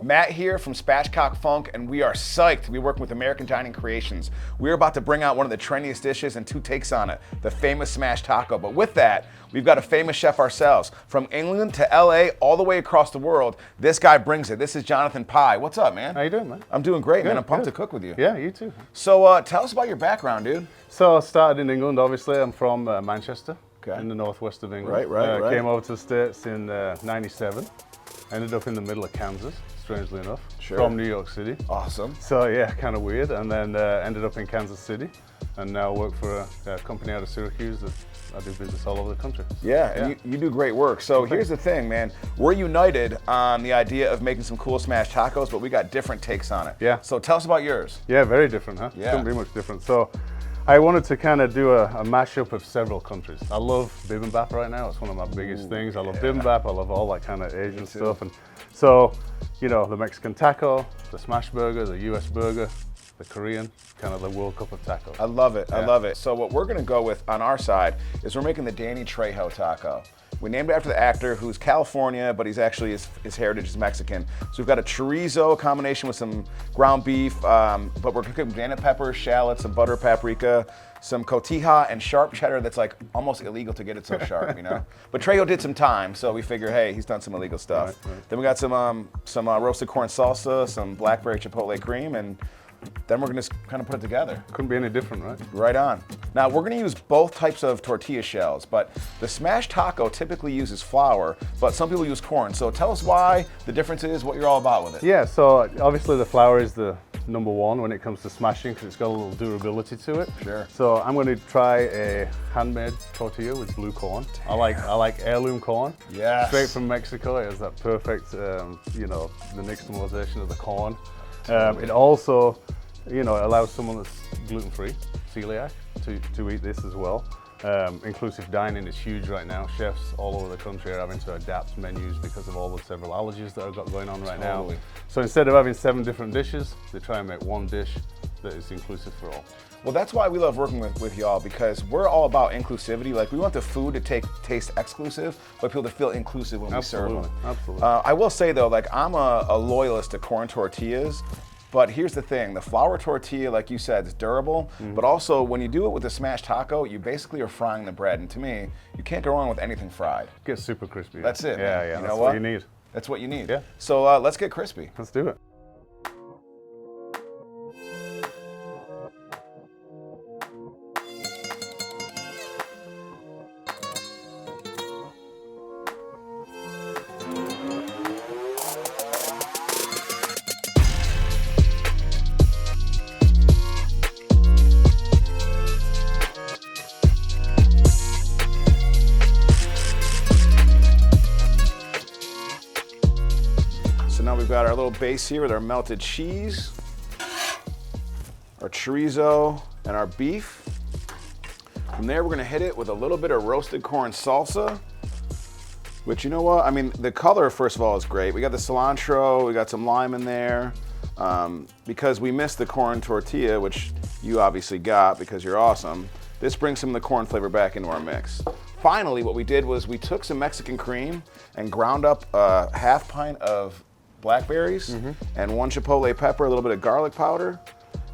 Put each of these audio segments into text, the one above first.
Matt here from Spatchcock Funk, and we are psyched to be working with American Dining Creations. We're about to bring out one of the trendiest dishes and two takes on it, the famous smashed taco. But with that, we've got a famous chef ourselves. From England to LA, all the way across the world, this guy brings it. This is Jonathan Pye. What's up, man? How you doing, man? I'm doing great, Good, man. I'm pumped good. to cook with you. Yeah, you too. So tell us about your background, dude. So I started in England, obviously. I'm from Manchester, Okay. in the northwest of England. Right. Came over to the States in '97. Ended up in the middle of Kansas, strangely enough, from New York City. Awesome. So yeah, kind of weird. And then ended up in Kansas City, and now work for a company out of Syracuse that I do business all over the country. Yeah, and you do great work. So here's the thing, man. We're united on the idea of making some cool smashed tacos, but we got different takes on it. Yeah. So tell us about yours. Yeah, very different, huh? Yeah. Couldn't be much different. So I wanted to kind of do a mashup of several countries. I love bibimbap right now. It's one of my biggest things. I love bibimbap. I love all that kind of Asian stuff. And so, you know, the Mexican taco, the smash burger, the US burger, the Korean, kind of the World Cup of tacos. I love it. I love it. So what we're gonna go with on our side is we're making the Danny Trejo taco. We named it after the actor who's California, but he's actually, his heritage is Mexican. So we've got a chorizo combination with some ground beef, but we're cooking banana peppers, shallots, some butter paprika, some cotija, and sharp cheddar that's like almost illegal to get it so sharp, you know? But Trejo did some time, so we figure, hey, he's done some illegal stuff. Right. Then we got some roasted corn salsa, some blackberry chipotle cream, and then we're gonna just kind of put it together. Couldn't be any different, right? Right on. Now we're gonna use both types of tortilla shells, but the smashed taco typically uses flour, but some people use corn. So tell us why the difference is, what you're all about with it. Yeah, so obviously the flour is the number one when it comes to smashing because it's got a little durability to it. Sure. So I'm going to try a handmade tortilla with blue corn. I like heirloom corn. Yes. Straight from Mexico. It has that perfect, you know, the nixtamalization of the corn. It also, you know, allows someone that's gluten-free, celiac, to eat this as well. Inclusive dining is huge right now. Chefs all over the country are having to adapt menus because of all the several allergies that I've got going on right now. So instead of having 7 different dishes, they try and make one dish that is inclusive for all. Well, that's why we love working with y'all, because we're all about inclusivity. Like, we want the food to taste exclusive, but people to feel inclusive when we serve them. Absolutely. I will say though, like, I'm a loyalist to corn tortillas. But here's the thing, the flour tortilla, like you said, is durable, but also when you do it with a smashed taco, you basically are frying the bread. And to me, you can't go wrong with anything fried. Gets super crispy. That's it, Yeah, man. yeah, You know that's what? what you need. That's what you need. Yeah. So let's get crispy. Let's do it. So now we've got our little base here with our melted cheese, our chorizo, and our beef. From there, we're gonna hit it with a little bit of roasted corn salsa, which, you know what? I mean, the color, first of all, is great. We got the cilantro, we got some lime in there. Because we missed the corn tortilla, which you obviously got because you're awesome, this brings some of the corn flavor back into our mix. Finally, what we did was we took some Mexican cream and ground up a half pint of blackberries and 1 chipotle pepper, a little bit of garlic powder,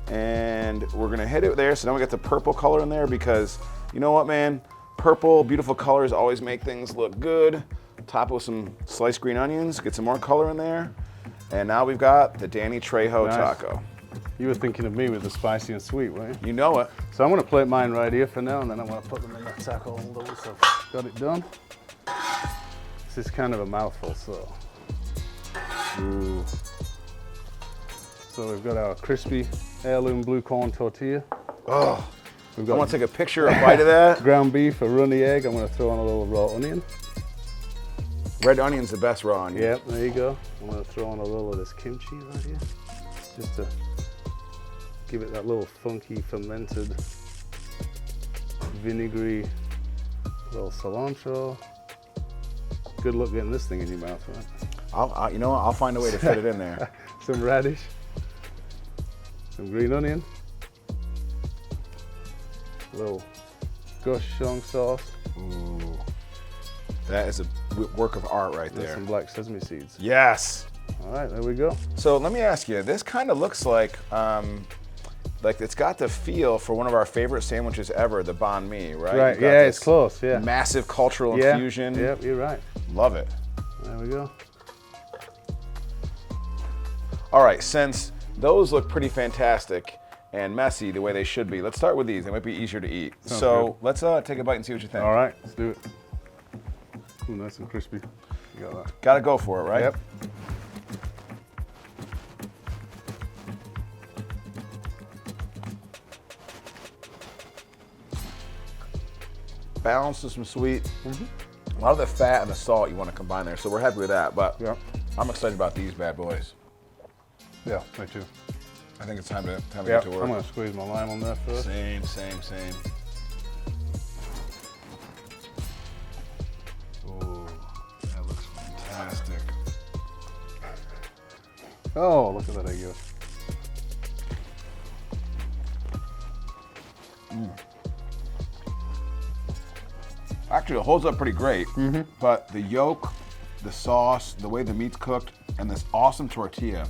and we're gonna hit it there. So now we got the purple color in there because, you know what, man? Purple, beautiful colors always make things look good. Top it with some sliced green onions, get some more color in there. And now we've got the Danny Trejo taco. You were thinking of me with the spicy and sweet, weren't you? You know it. So I'm going to plate mine right here for now, and then I'm going to put them in that taco holder. So got it done. This is kind of a mouthful, so. Ooh. So we've got our crispy heirloom blue corn tortilla. Oh, We've I got want to take a picture, a bite of that. ground beef, a runny egg. I'm going to throw on a little raw onion. Red onion's the best raw onion. Yep, there you go. I'm going to throw on a little of this kimchi right here, just to give it that little funky, fermented, vinegary, little cilantro. Good luck getting this thing in your mouth, right? You know what? I'll find a way to fit it in there. Some radish, some green onion, a little gochujang sauce. Ooh, that is a work of art right There's there. some black sesame seeds. Yes. All right, there we go. So let me ask you, this kind of looks like it's got the feel for one of our favorite sandwiches ever, the banh mi, right? Right, You've got yeah, this it's close, yeah. Massive cultural Yeah, infusion. Yep, you're right. Love it. There we go. All right, since those look pretty fantastic and messy the way they should be, let's start with these. They might be easier to eat. Sounds So let's take a bite and see what you think. All right, let's do it. Ooh, nice and crispy. You got that. Gotta go for it, right? Yep. Balance to some sweet. A lot of the fat and the salt you want to combine there, so we're happy with that. But Yep. I'm excited about these bad boys. Yeah, me too. I think it's time to Yep, get to work. I'm gonna squeeze my lime on there first. Same. Oh, that looks fantastic. Oh, look at that egg yolk. Actually, it holds up pretty great, but the yolk, the sauce, the way the meat's cooked, and this awesome tortilla.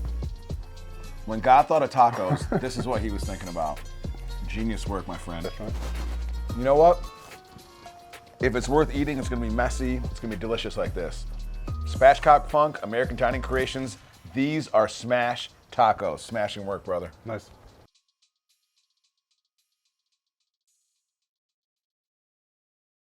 When God thought of tacos, this is what he was thinking about. Genius work, my friend. That's right. You know what? If it's worth eating, it's gonna be messy. It's gonna be delicious like this. Spatchcock Funk, American Dining Creations. These are smash tacos. Smashing work, brother. Nice.